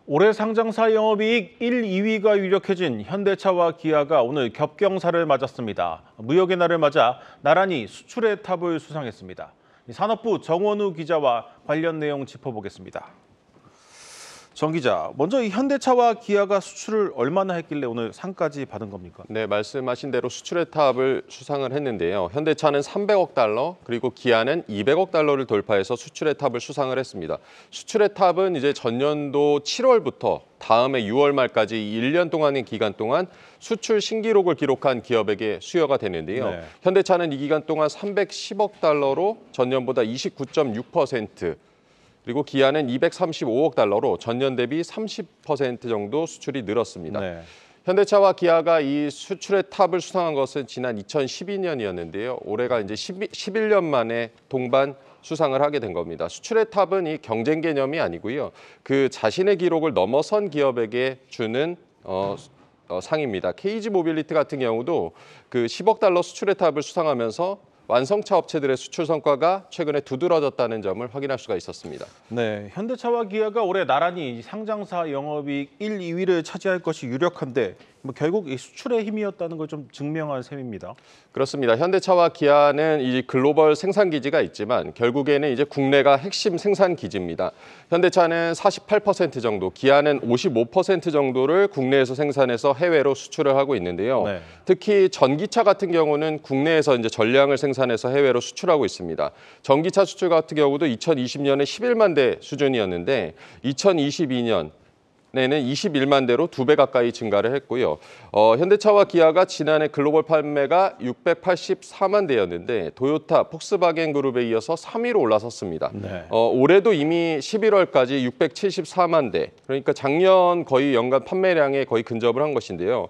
올해 상장사 영업이익 1, 2위가 유력해진 현대차와 기아가 오늘 겹경사를 맞았습니다. 무역의 날을 맞아 나란히 수출의 탑을 수상했습니다. 산업부 정원우 기자와 관련 내용 짚어보겠습니다. 정 기자, 먼저 이 현대차와 기아가 수출을 얼마나 했길래 오늘 상까지 받은 겁니까? 네, 말씀하신 대로 수출의 탑을 수상을 했는데요. 현대차는 300억 달러, 그리고 기아는 200억 달러를 돌파해서 수출의 탑을 수상을 했습니다. 수출의 탑은 이제 전년도 7월부터 다음해 6월 말까지 1년 동안의 기간 동안 수출 신기록을 기록한 기업에게 수여가 되는데요. 네. 현대차는 이 기간 동안 310억 달러로 전년보다 29.6%, 그리고 기아는 235억 달러로 전년 대비 30% 정도 수출이 늘었습니다. 네. 현대차와 기아가 이 수출의 탑을 수상한 것은 지난 2012년이었는데요. 올해가 이제 11년 만에 동반 수상을 하게 된 겁니다. 수출의 탑은 이 경쟁 개념이 아니고요. 그 자신의 기록을 넘어선 기업에게 주는 상입니다. KG 모빌리티 같은 경우도 그 10억 달러 수출의 탑을 수상하면서 완성차 업체들의 수출 성과가 최근에 두드러졌다는 점을 확인할 수가 있었습니다. 네, 현대차와 기아가 올해 나란히 상장사 영업이익 1, 2위를 차지할 것이 유력한데 결국 이 수출의 힘이었다는 걸 좀 증명한 셈입니다. 그렇습니다. 현대차와 기아는 이 글로벌 생산 기지가 있지만 결국에는 이제 국내가 핵심 생산 기지입니다. 현대차는 48% 정도, 기아는 55% 정도를 국내에서 생산해서 해외로 수출을 하고 있는데요. 네. 특히 전기차 같은 경우는 국내에서 이제 전량을 생산해서 해외로 수출하고 있습니다. 전기차 수출 같은 경우도 2020년에 11만 대 수준이었는데 2022년 내는 21만 대로 2배 가까이 증가를 했고요. 현대차와 기아가 지난해 글로벌 판매가 684만 대였는데 도요타, 폭스바겐 그룹에 이어서 3위로 올라섰습니다. 네. 올해도 이미 11월까지 674만 대, 그러니까 작년 거의 연간 판매량에 거의 근접을 한 것인데요.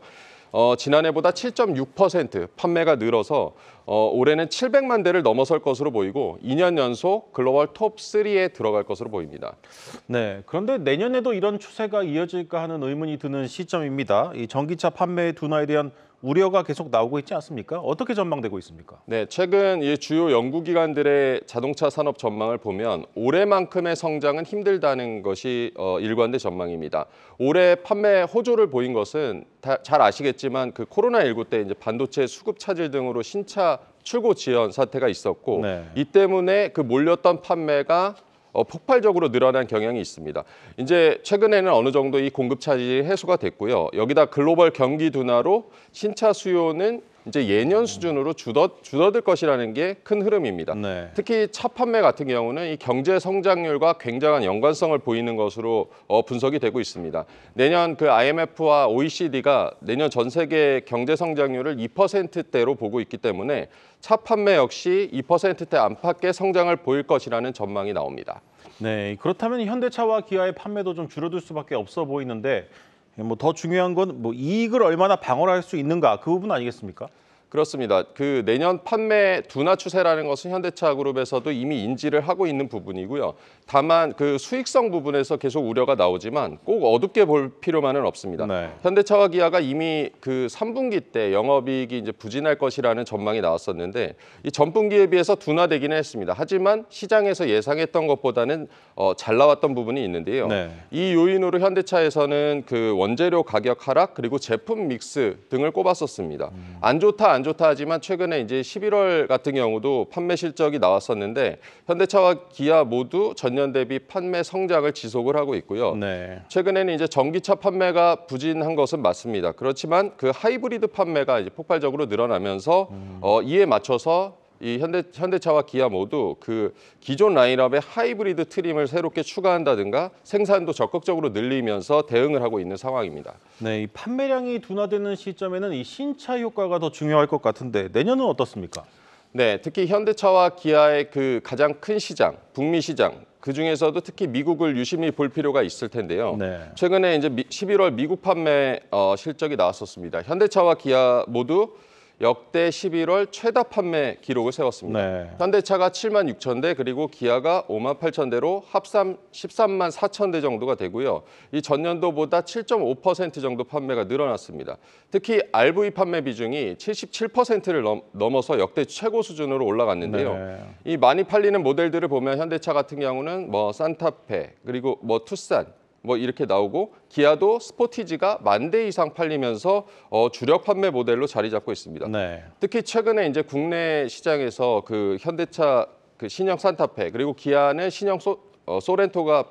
지난해보다 7.6% 판매가 늘어서 올해는 700만 대를 넘어설 것으로 보이고 2년 연속 글로벌 톱 3에 들어갈 것으로 보입니다. 네, 그런데 내년에도 이런 추세가 이어질까 하는 의문이 드는 시점입니다. 이 전기차 판매 둔화에 대한 우려가 계속 나오고 있지 않습니까? 어떻게 전망되고 있습니까? 네, 최근 이 주요 연구기관들의 자동차 산업 전망을 보면 올해만큼의 성장은 힘들다는 것이 일관된 전망입니다. 올해 판매 호조를 보인 것은 잘 아시겠지만 그 코로나19 때 이제 반도체 수급 차질 등으로 신차 출고 지연 사태가 있었고 네. 이 때문에 그 몰렸던 판매가 폭발적으로 늘어난 경향이 있습니다. 이제 최근에는 어느 정도 이 공급 차질이 해소가 됐고요. 여기다 글로벌 경기 둔화로 신차 수요는 이제 예년 수준으로 줄어들 것이라는 게 큰 흐름입니다. 네. 특히 차 판매 같은 경우는 이 경제 성장률과 굉장한 연관성을 보이는 것으로 분석이 되고 있습니다. 내년 그 IMF와 OECD가 내년 전 세계 경제 성장률을 2%대로 보고 있기 때문에 차 판매 역시 2%대 안팎의 성장을 보일 것이라는 전망이 나옵니다. 네, 그렇다면 현대차와 기아의 판매도 좀 줄어들 수밖에 없어 보이는데 더 중요한 건 이익을 얼마나 방어할 수 있는가 그 부분 아니겠습니까? 그렇습니다. 그 내년 판매 둔화 추세라는 것은 현대차 그룹에서도 이미 인지를 하고 있는 부분이고요. 다만 그 수익성 부분에서 계속 우려가 나오지만 꼭 어둡게 볼 필요만은 없습니다. 네. 현대차와 기아가 이미 그 3분기 때 영업이익이 이제 부진할 것이라는 전망이 나왔었는데 이 전분기에 비해서 둔화되기는 했습니다. 하지만 시장에서 예상했던 것보다는 잘 나왔던 부분이 있는데요. 네. 이 요인으로 현대차에서는 그 원재료 가격 하락 그리고 제품 믹스 등을 꼽았었습니다. 안 좋다 하지만 최근에 이제 11월 같은 경우도 판매 실적이 나왔었는데 현대차와 기아 모두 전년 대비 판매 성장을 지속을 하고 있고요. 네. 최근에는 이제 전기차 판매가 부진한 것은 맞습니다. 그렇지만 그 하이브리드 판매가 이제 폭발적으로 늘어나면서 이에 맞춰서 이 현대차와 기아 모두 그 기존 라인업의 하이브리드 트림을 새롭게 추가한다든가 생산도 적극적으로 늘리면서 대응을 하고 있는 상황입니다. 네, 이 판매량이 둔화되는 시점에는 이 신차 효과가 더 중요할 것 같은데 내년은 어떻습니까? 네, 특히 현대차와 기아의 그 가장 큰 시장, 북미 시장, 그 중에서도 특히 미국을 유심히 볼 필요가 있을 텐데요. 네. 최근에 이제 11월 미국 판매 실적이 나왔었습니다. 현대차와 기아 모두 역대 11월 최다 판매 기록을 세웠습니다. 네. 현대차가 7만 6천 대 그리고 기아가 5만 8천 대로 합산 13만 4천 대 정도가 되고요. 이 전년도보다 7.5% 정도 판매가 늘어났습니다. 특히 RV 판매 비중이 77%를 넘어서 역대 최고 수준으로 올라갔는데요. 네. 이 많이 팔리는 모델들을 보면 현대차 같은 경우는 산타페 그리고 투싼 뭐 이렇게 나오고 기아도 스포티지가 10,000대 이상 팔리면서 주력 판매 모델로 자리 잡고 있습니다. 네. 특히 최근에 이제 국내 시장에서 그 현대차 그 신형 산타페 그리고 기아는 신형 소렌토가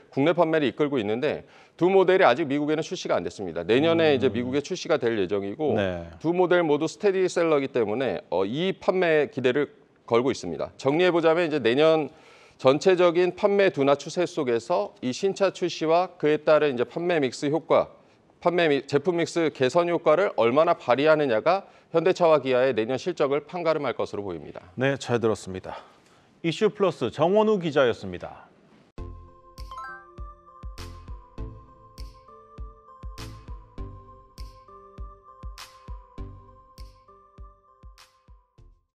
국내 판매를 이끌고 있는데 두 모델이 아직 미국에는 출시가 안 됐습니다. 내년에 이제 미국에 출시가 될 예정이고 네. 두 모델 모두 스테디셀러이기 때문에 이 판매 기대를 걸고 있습니다. 정리해 보자면 이제 내년 전체적인 판매 둔화 추세 속에서 이 신차 출시와 그에 따른 이제 판매 믹스 효과, 제품 믹스 개선 효과를 얼마나 발휘하느냐가 현대차와 기아의 내년 실적을 판가름할 것으로 보입니다. 네, 잘 들었습니다. 이슈 플러스 정원우 기자였습니다.